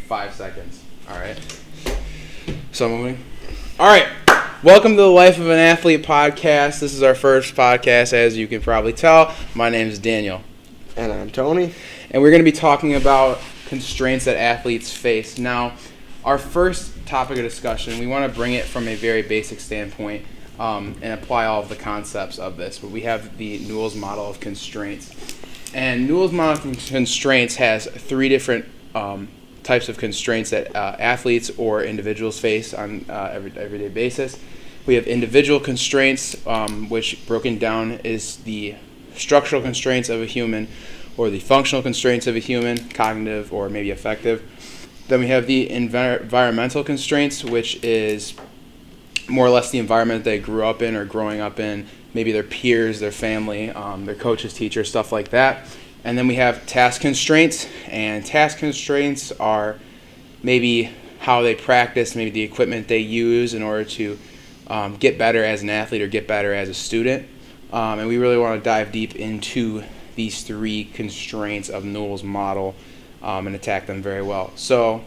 5 seconds. All right. So moving. All right. Welcome to the Life of an Athlete podcast. This is our first podcast, as you can probably tell. My name is Daniel. And I'm Tony. And we're going to be talking about constraints that athletes face. Now, our first topic of discussion, we want to bring it from a very basic standpoint and apply all of the concepts of this. But we have the Newell's model of constraints. And Newell's model of constraints has three different types of constraints that athletes or individuals face on everyday basis. We have individual constraints, which broken down is the structural constraints of a human or the functional constraints of a human, cognitive or maybe affective. Then we have the environmental constraints, which is more or less the environment they grew up in or growing up in, maybe their peers, their family, their coaches, teachers, stuff like that. And then we have task constraints, and task constraints are maybe how they practice, maybe the equipment they use in order to get better as an athlete or get better as a student. And we really want to dive deep into these three constraints of Newell's model and attack them very well. So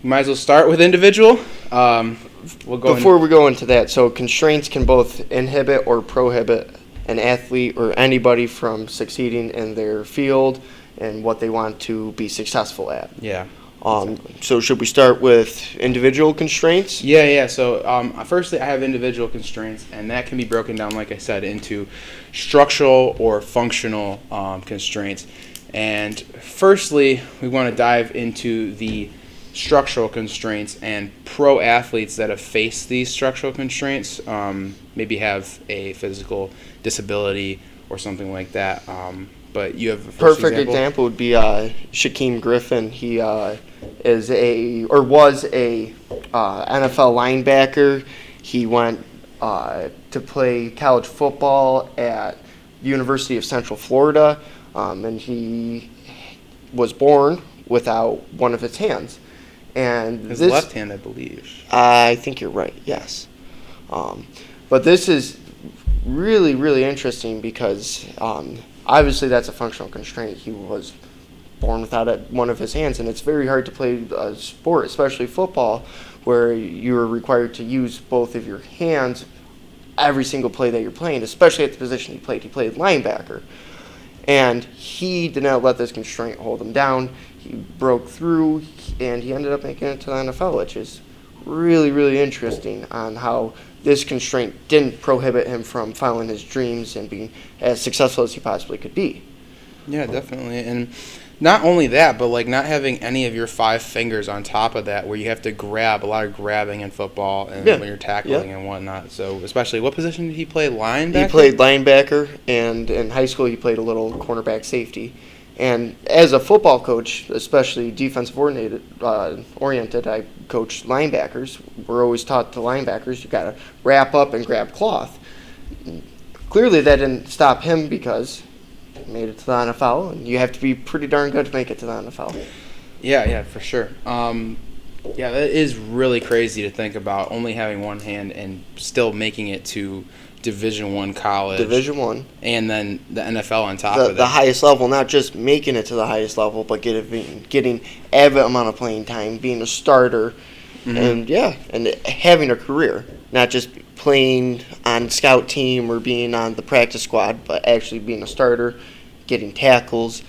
we might as well start with individual. Before we go into that, so constraints can both inhibit or prohibit an athlete or anybody from succeeding in their field and what they want to be successful at. Yeah. So should we start with individual constraints? Yeah. So firstly, I have individual constraints, and that can be broken down, like I said, into structural or functional constraints. And firstly, we want to dive into the structural constraints, and pro athletes that have faced these structural constraints maybe have a physical disability or something like that. But you have a perfect example would be Shaquem Griffin. He was a NFL linebacker. He went to play college football at University of Central Florida, and he was born without one of his hands. And his left hand, I believe. I think you're right, yes. But this is really, really interesting because obviously that's a functional constraint. He was born without one of his hands, and it's very hard to play a sport, especially football, where you're required to use both of your hands every single play that you're playing, especially at the position he played. He played linebacker. And he did not let this constraint hold him down. He broke through, and he ended up making it to the NFL, which is really, really interesting on how this constraint didn't prohibit him from following his dreams and being as successful as he possibly could be. Yeah, definitely. And not only that, but like not having any of your five fingers on top of that, where you have to grab, a lot of grabbing in football and when you're tackling and whatnot. So especially, what position did he play? Linebacker? He played linebacker, and in high school he played a little cornerback safety. And as a football coach, especially defensive oriented, I coach linebackers. We're always taught to linebackers, you got to wrap up and grab cloth. Clearly that didn't stop him because he made it to the NFL, and you have to be pretty darn good to make it to the NFL. Yeah, for sure. Yeah, that is really crazy to think about, only having one hand and still making it to Division I college. Division I. And then the NFL on top of that. The highest level, not just making it to the highest level, but getting avid amount of playing time, being a starter, and having a career. Not just playing on scout team or being on the practice squad, but actually being a starter, getting tackles,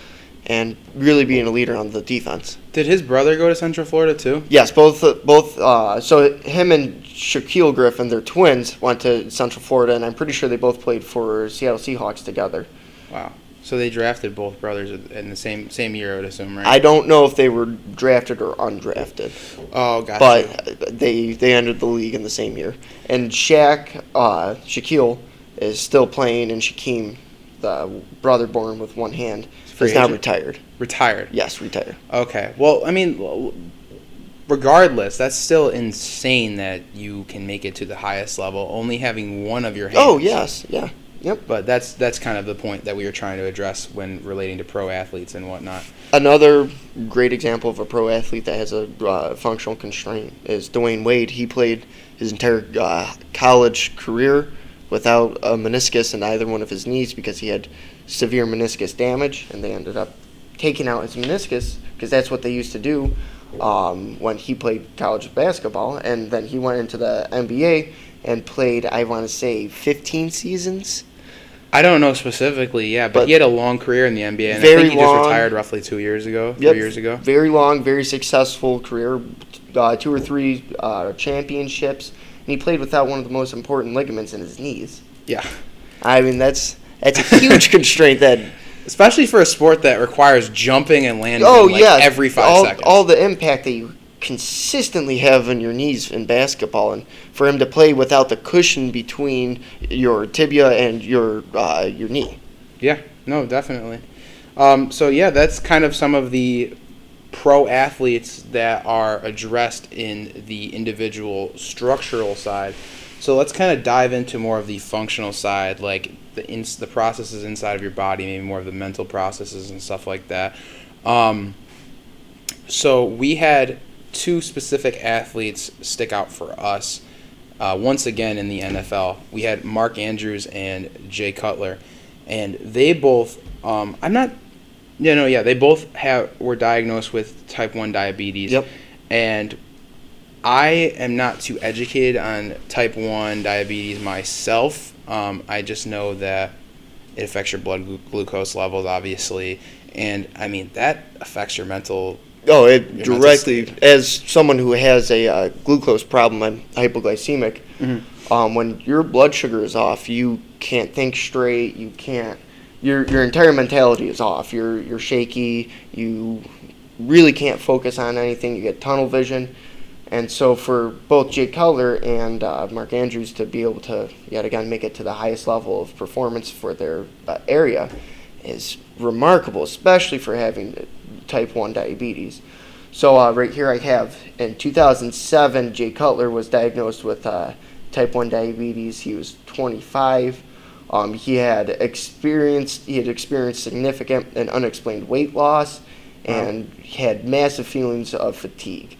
and really being a leader on the defense. Did his brother go to Central Florida too? Yes, both. So him and Shaquille Griffin, they're twins, went to Central Florida, and I'm pretty sure they both played for Seattle Seahawks together. Wow. So they drafted both brothers in the same year, I would assume, right? I don't know if they were drafted or undrafted. Oh, gotcha. But they entered the league in the same year. And Shaquille is still playing, and Shaquem, the brother born with one hand, is now retired. Retired? Yes, retired. Okay. Well, I mean, regardless, that's still insane that you can make it to the highest level only having one of your hands. Oh, yes. Yeah. Yep. But that's kind of the point that we were trying to address when relating to pro athletes and whatnot. Another great example of a pro athlete that has a functional constraint is Dwayne Wade. He played his entire college career without a meniscus in either one of his knees because he had severe meniscus damage, and they ended up taking out his meniscus because that's what they used to do when he played college basketball, and then he went into the NBA and played, I want to say, 15 seasons. I don't know specifically, yeah, but he had a long career in the NBA, and I very think he just long. retired roughly 2 years ago, Yep, 3 years ago. Very long, very successful career, 2 or 3 championships, and he played without one of the most important ligaments in his knees. Yeah. I mean, that's a huge constraint that. Especially for a sport that requires jumping and landing every 5 seconds. All the impact that you consistently have on your knees in basketball, and for him to play without the cushion between your tibia and your knee. Yeah, no, definitely. So yeah, that's kind of some of the pro athletes that are addressed in the individual structural side. So let's kind of dive into more of the functional side, like the processes inside of your body, maybe more of the mental processes and stuff like that. So we had 2 specific athletes stick out for us. Once again in the NFL, we had Mark Andrews and Jay Cutler, and they both they both were diagnosed with type 1 diabetes. Yep. And I am not too educated on type 1 diabetes myself. I just know that it affects your blood glucose levels, obviously, and I mean that affects your mental. Oh, it directly, as someone who has a glucose problem, I'm hypoglycemic. Mm-hmm. When your blood sugar is off, you can't think straight. You can't. Your entire mentality is off. You're shaky. You really can't focus on anything. You get tunnel vision. And so for both Jay Cutler and Mark Andrews to be able to, yet again, make it to the highest level of performance for their area is remarkable, especially for having type 1 diabetes. So right here I have, in 2007, Jay Cutler was diagnosed with type 1 diabetes. He was 25. He had experienced significant and unexplained weight loss and had massive feelings of fatigue.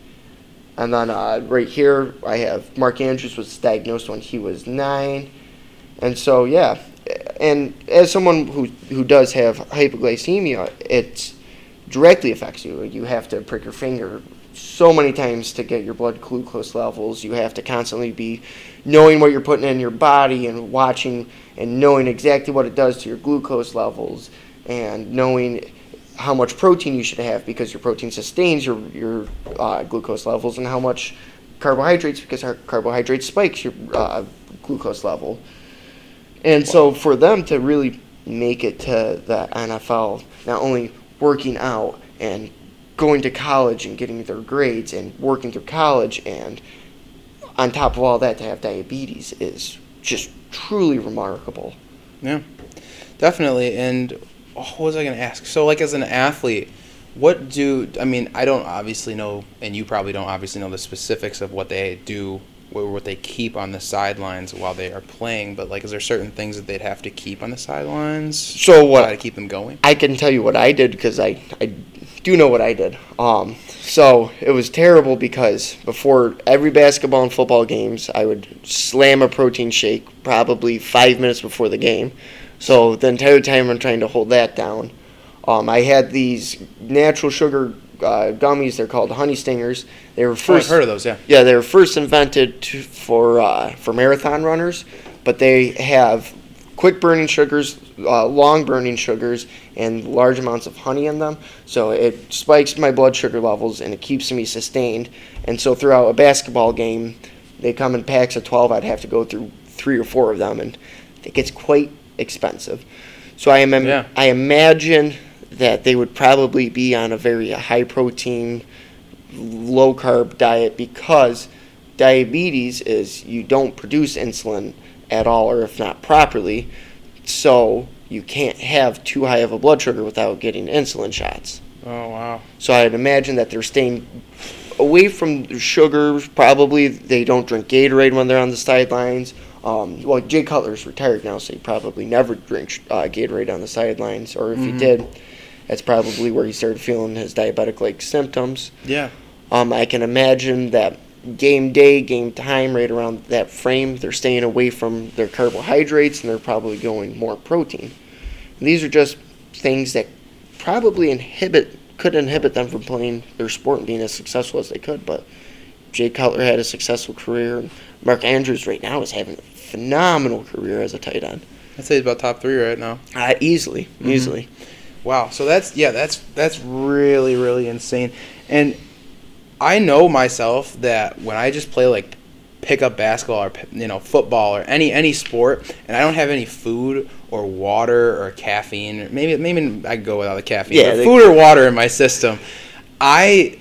And then right here, I have Mark Andrews was diagnosed when he was 9. And so, yeah. And as someone who does have hypoglycemia, it directly affects you. You have to prick your finger so many times to get your blood glucose levels. You have to constantly be knowing what you're putting in your body and watching and knowing exactly what it does to your glucose levels and knowing how much protein you should have because your protein sustains your glucose levels, and how much carbohydrates because our carbohydrate spikes your glucose level. And so for them to really make it to the NFL, not only working out and going to college and getting their grades and working through college, and on top of all that to have diabetes is just truly remarkable. Yeah, definitely. And what was I going to ask? So, like, as an athlete, I don't obviously know, and you probably don't obviously know the specifics of what they do or what they keep on the sidelines while they are playing, but, like, is there certain things that they'd have to keep on the sidelines to keep them going? I can tell you what I did because I do know what I did. So it was terrible because before every basketball and football games, I would slam a protein shake probably 5 minutes before the game. So the entire time I'm trying to hold that down. I had these natural sugar gummies. They're called honey stingers. They were first. I've heard of those. Yeah. Yeah, they were first invented for marathon runners, but they have quick burning sugars, long burning sugars, and large amounts of honey in them. So it spikes my blood sugar levels and it keeps me sustained. And so throughout a basketball game, they come in packs of 12. I'd have to go through 3 or 4 of them, and it gets quite expensive. So I imagine that they would probably be on a very high protein, low carb diet, because diabetes is you don't produce insulin at all, or if not properly, so you can't have too high of a blood sugar without getting insulin shots. Oh, wow. So I'd imagine that they're staying away from the sugars. Probably they don't drink Gatorade when they're on the sidelines. Well, Jay Cutler's retired now, so he probably never drinks Gatorade on the sidelines. Or if he did, that's probably where he started feeling his diabetic-like symptoms. Yeah. I can imagine that game day, game time, right around that frame, they're staying away from their carbohydrates, and they're probably going more protein. And these are just things that probably inhibit could inhibit them from playing their sport and being as successful as they could. But Jay Cutler had a successful career, and Mark Andrews right now is having a phenomenal career as a tight end. I'd say he's about top 3 right now. Easily. Wow. So that's really, really insane. And I know myself that when I just play like pickup basketball or football or any sport, and I don't have any food or water or caffeine, or maybe I could go without the caffeine. Yeah, but food or water in my system, I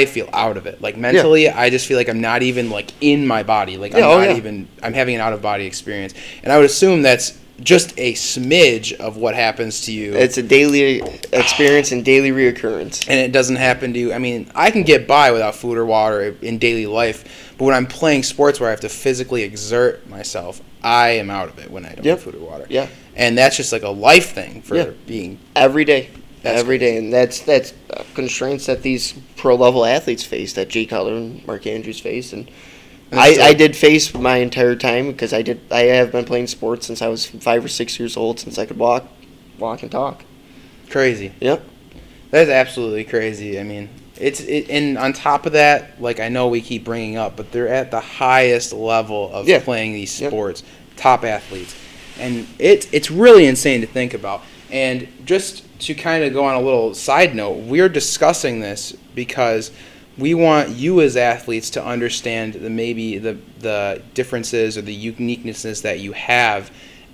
feel out of it. Like mentally, I just feel like I'm not even like in my body. Like I'm having an out of body experience. And I would assume that's just a smidge of what happens to you. It's a daily experience and daily reoccurrence. And it doesn't happen to you. I mean, I can get by without food or water in daily life, but when I'm playing sports where I have to physically exert myself, I am out of it when I don't have food or water. Yeah. And that's just like a life thing for being every day. Every day, and that's constraints that these pro level athletes face, that Jay Cutler and Mark Andrews face, and I did face my entire time because I have been playing sports since I was 5 or 6 years old, since I could walk and talk. Crazy. Yep. That is absolutely crazy. I mean, and on top of that, like I know we keep bringing up, but they're at the highest level of playing these sports, top athletes, and it's really insane to think about. And just to kind of go on a little side note, we're discussing this because we want you as athletes to understand the differences or the uniquenesses that you have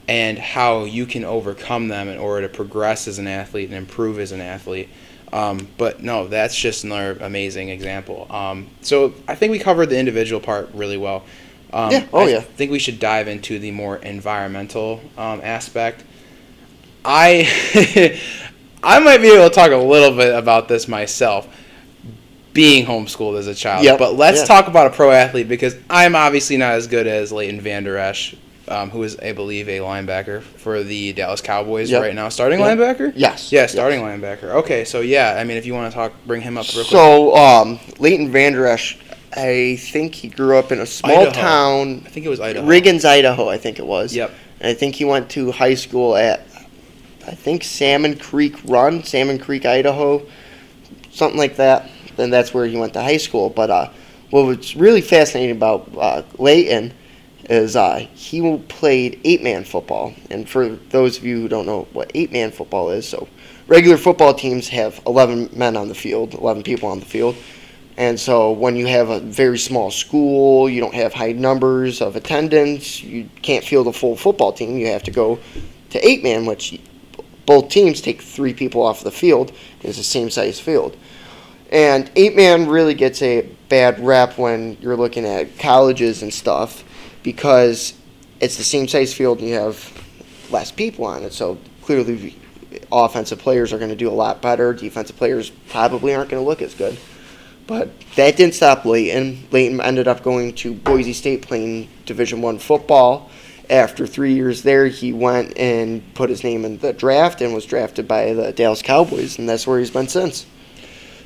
and how you can overcome them in order to progress as an athlete and improve as an athlete. But no, that's just another amazing example. So I think we covered the individual part really well. I think we should dive into the more environmental aspect. I might be able to talk a little bit about this myself, being homeschooled as a child. But let's talk about a pro athlete, because I'm obviously not as good as Leighton Vander Esch, who is, I believe, a linebacker for the Dallas Cowboys right now. Starting linebacker? Yes. Yeah, starting linebacker. Okay, so I mean, if you want to bring him up real quick. So, Leighton Vander Esch, I think he grew up in a small town. I think it was Idaho. Riggins, Idaho, I think it was. Yep. And I think he went to high school at, I think, Salmon Creek, Idaho, something like that. Then that's where he went to high school. But what was really fascinating about Leighton is he played 8-man football. And for those of you who don't know what 8-man football is, so regular football teams have 11 men on the field, 11 people on the field. And so when you have a very small school, you don't have high numbers of attendance, you can't field a full football team, you have to go to 8-man, which both teams take 3 people off the field. It's the same size field. And 8-man really gets a bad rep when you're looking at colleges and stuff, because it's the same size field and you have less people on it. So clearly offensive players are going to do a lot better. Defensive players probably aren't going to look as good. But that didn't stop Leighton. Leighton ended up going to Boise State playing Division I football. After 3 years there, he went and put his name in the draft and was drafted by the Dallas Cowboys, and that's where he's been since.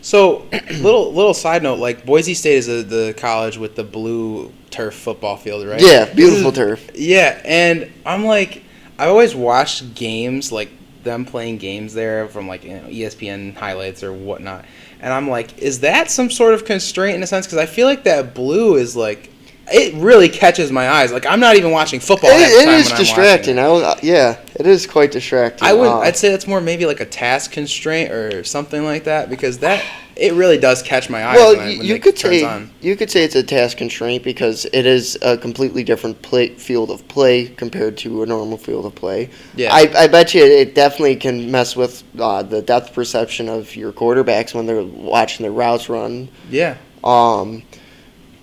So, little side note, like Boise State is the college with the blue turf football field, right? Yeah, beautiful turf. Yeah, and I'm like, I've always watched games, like them playing games there from like ESPN highlights or whatnot, and I'm like, is that some sort of constraint in a sense? Because I feel like that blue is like, it really catches my eyes. Like, I'm not even watching football. It is distracting. It is quite distracting. I'd say it's more maybe like a task constraint or something like that, because it really does catch my eyes. Well, when you could say it's a task constraint because it is a completely different field of play compared to a normal field of play. Yeah, I bet you it definitely can mess with the depth perception of your quarterbacks when they're watching their routes run. Yeah.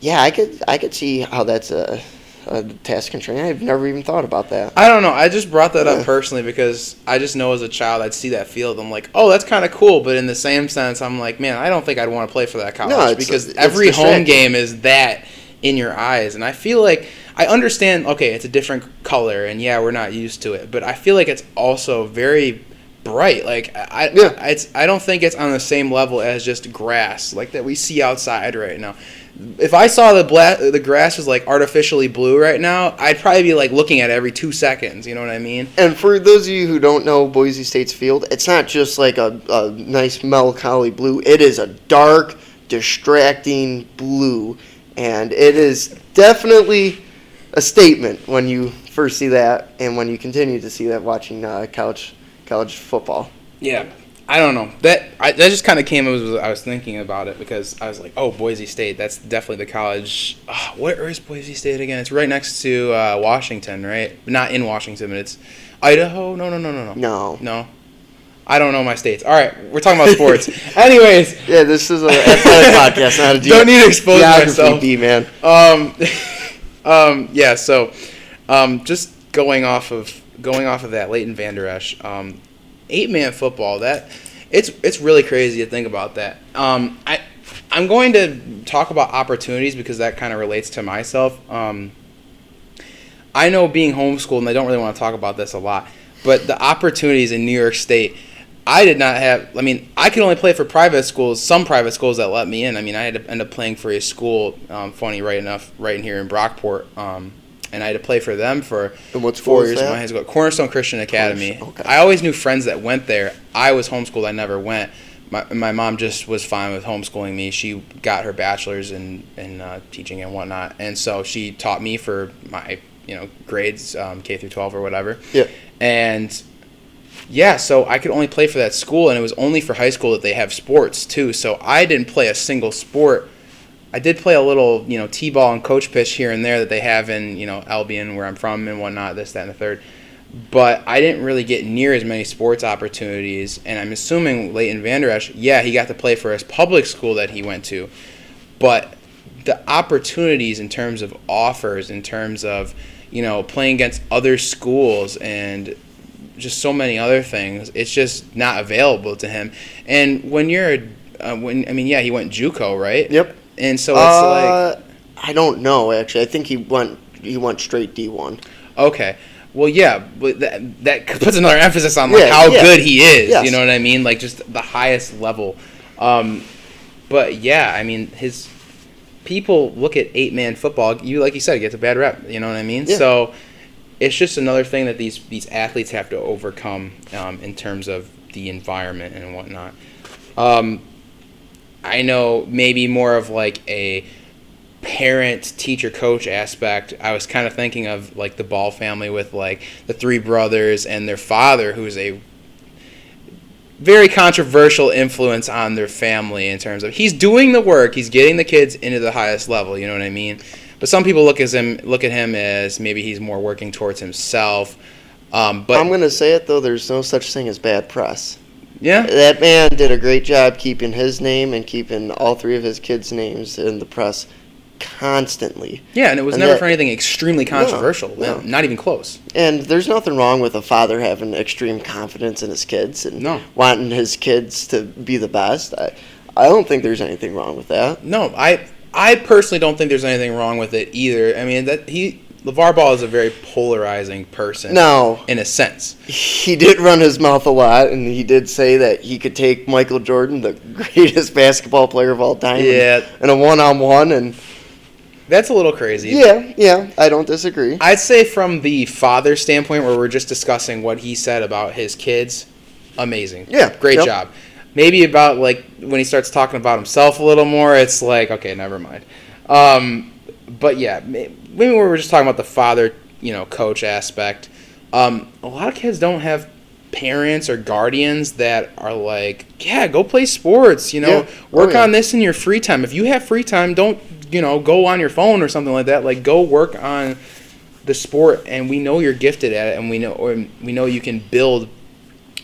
Yeah, I could see how that's a task constraint. I've never even thought about that. I don't know. I just brought that up personally because I just know as a child I'd see that field. I'm like, oh, that's kind of cool. But in the same sense, I'm like, man, I don't think I'd want to play for that college because every home game is that in your eyes. And I feel like I understand, okay, it's a different color, and yeah, we're not used to it. But I feel like it's also very bright. Like I don't think it's on the same level as just grass like that we see outside right now. If I saw the grass was like artificially blue right now, I'd probably be like looking at it every 2 seconds. You know what I mean? And for those of you who don't know Boise State's field, it's not just like a nice melancholy blue. It is a dark, distracting blue, and it is definitely a statement when you first see that, and when you continue to see that watching college football. Yeah. I don't know. That just kind of came as I was thinking about it, because I was like, oh, Boise State, that's definitely the college. Where is Boise State again? It's right next to Washington, right? Not in Washington, but it's Idaho? No. I don't know my states. All right, we're talking about sports. Anyways. Yeah, this is an athletic podcast, not a don't need to expose myself. Man. Yeah, so just going off of that, Leighton Vander Esch, 8-man football, that it's really crazy to think about that. I'm going to talk about opportunities because that kind of relates to myself. I know being homeschooled, and I don't really want to talk about this a lot, but the opportunities in New York State, I did not have. I mean, I could only play for private schools, some private schools that let me in. I mean, I had to end up playing for a school, funny right enough, right in here in Brockport, and I had to play for them for 4 years in my high school. Cornerstone Christian Academy. Okay. I always knew friends that went there. I was homeschooled. I never went. My mom just was fine with homeschooling me. She got her bachelor's in teaching and whatnot, and so she taught me for my grades, K through 12 or whatever. Yeah. And yeah, so I could only play for that school, and it was only for high school that they have sports too. So I didn't play a single sport. I did play a little, t-ball and coach pitch here and there that they have in, Albion, where I'm from and whatnot, this, that, and the third. But I didn't really get near as many sports opportunities, and I'm assuming Leighton Vander Esch, yeah, he got to play for his public school that he went to. But the opportunities in terms of offers, in terms of, playing against other schools and just so many other things, it's just not available to him. And when you're, he went JUCO, right? Yep. And so it's I don't know, actually. I think he went straight D1. Okay. Well, yeah, but that puts another emphasis on how good he is. Yes. You know what I mean? Like just the highest level. But yeah, I mean, his people look at 8-man football. Like you said, it gets a bad rep. You know what I mean? Yeah. So it's just another thing that these athletes have to overcome in terms of the environment and whatnot. I know maybe more of like a parent, teacher, coach aspect. I was kind of thinking of like the Ball family with like the 3 brothers and their father, who's a very controversial influence on their family in terms of he's doing the work, he's getting the kids into the highest level. You know what I mean? But some people look at him as maybe he's more working towards himself. But I'm going to say it though, there's no such thing as bad press. Yeah. That man did a great job keeping his name and keeping all 3 of his kids' names in the press constantly. Yeah, and it was never for anything extremely controversial. No. Not even close. And there's nothing wrong with a father having extreme confidence in his kids and wanting his kids to be the best. I don't think there's anything wrong with that. No, I personally don't think there's anything wrong with it either. I mean, LeVar Ball is a very polarizing person. No. In a sense. He did run his mouth a lot, and he did say that he could take Michael Jordan, the greatest basketball player of all time, in a one-on-one. And that's a little crazy. Yeah, I don't disagree. I'd say from the father standpoint, where we're just discussing what he said about his kids, amazing. Yeah. Great job. Maybe about, like, when he starts talking about himself a little more, it's like, okay, never mind. But yeah, maybe we were just talking about the father, coach aspect. A lot of kids don't have parents or guardians that are like, yeah, go play sports, work on this in your free time. If you have free time, don't, go on your phone or something like that. Like, go work on the sport, and we know you're gifted at it, and we know you can build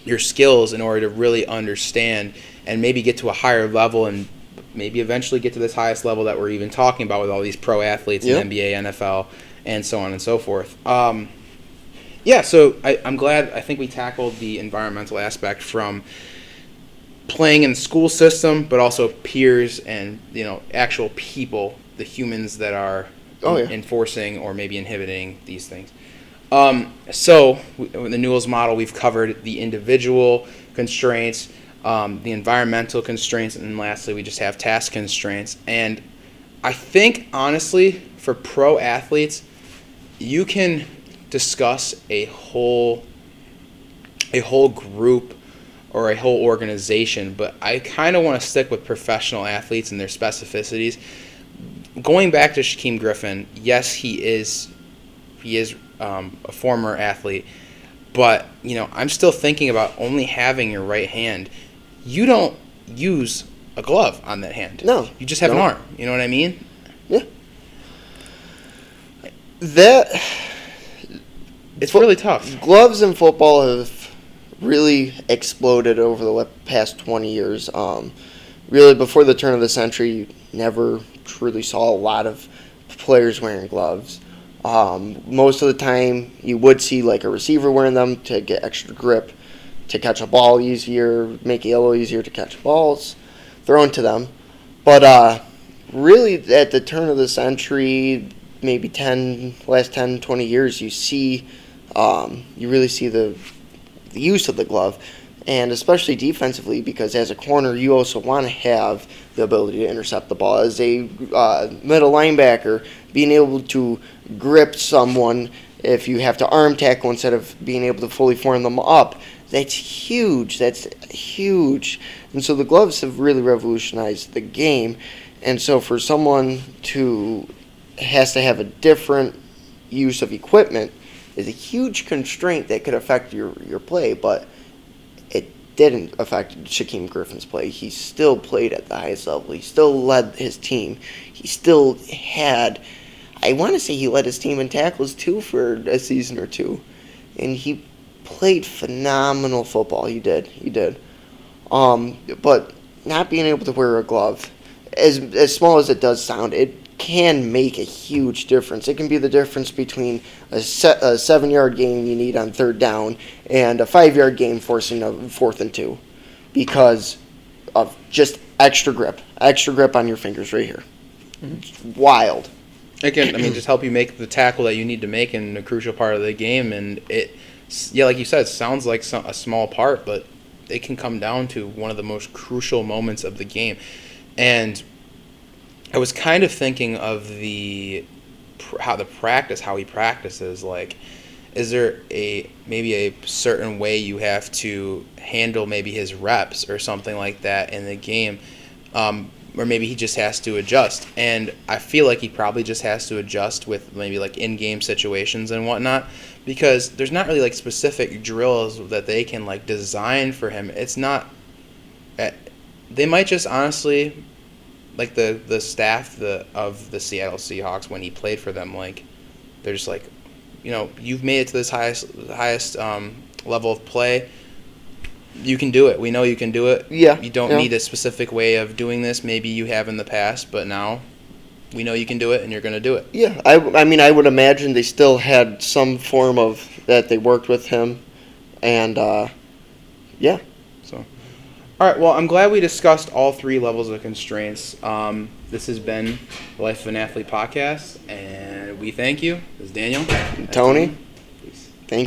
your skills in order to really understand and maybe get to a higher level and maybe eventually get to this highest level that we're even talking about with all these pro athletes in NBA, NFL, and so on and so forth. So I'm glad. I think we tackled the environmental aspect from playing in the school system, but also peers and actual people, the humans that are enforcing or maybe inhibiting these things. So in the Newell's model, we've covered the individual constraints, the environmental constraints, and lastly, we just have task constraints. And I think, honestly, for pro athletes, you can discuss a whole group or a whole organization, but I kind of want to stick with professional athletes and their specificities. Going back to Shaquem Griffin, yes, he is a former athlete, but I'm still thinking about only having your right hand. You don't use a glove on that hand. No, you just have an arm. You know what I mean? Yeah. It's really tough. Gloves in football have really exploded over the past 20 years. Really, before the turn of the century, you never truly saw a lot of players wearing gloves. Most of the time, you would see like a receiver wearing them to get extra grip, to catch a ball easier, make it a little easier to catch balls thrown to them. But really, at the turn of the century, maybe last 10, 20 years, you really see the use of the glove, and especially defensively, because as a corner, you also want to have the ability to intercept the ball. As a middle linebacker, being able to grip someone if you have to arm tackle instead of being able to fully form them up, that's huge. That's huge. And so the gloves have really revolutionized the game. And so for someone has to have a different use of equipment is a huge constraint that could affect your play, but it didn't affect Shaquem Griffin's play. He still played at the highest level. He still led his team. He still had, I want to say he led his team in tackles too for a season or two. And he played phenomenal football. He did. But not being able to wear a glove, as small as it does sound, it can make a huge difference. It can be the difference between a 7-yard gain you need on third down and a 5-yard gain forcing a 4th and 2 because of just extra grip on your fingers right here. Mm-hmm. It's wild. It can, just help you make the tackle that you need to make in a crucial part of the game. And like you said, it sounds like a small part, but it can come down to one of the most crucial moments of the game. And I was kind of thinking of how he practices. Like, is there maybe a certain way you have to handle maybe his reps or something like that in the game, or maybe he just has to adjust? And I feel like he probably just has to adjust with maybe like in-game situations and whatnot, because there's not really like specific drills that they can like design for him. It's not. They might just honestly. Like the staff of the Seattle Seahawks when he played for them, like they're just like, you've made it to this highest level of play. You can do it. We know you can do it. Yeah. You don't need a specific way of doing this. Maybe you have in the past, but now we know you can do it, and you're going to do it. Yeah. I would imagine they still had some form of that they worked with him, and yeah. So. All right, well, I'm glad we discussed all 3 levels of constraints. This has been the Life of an Athlete podcast, and we thank you. This is Daniel. Tony.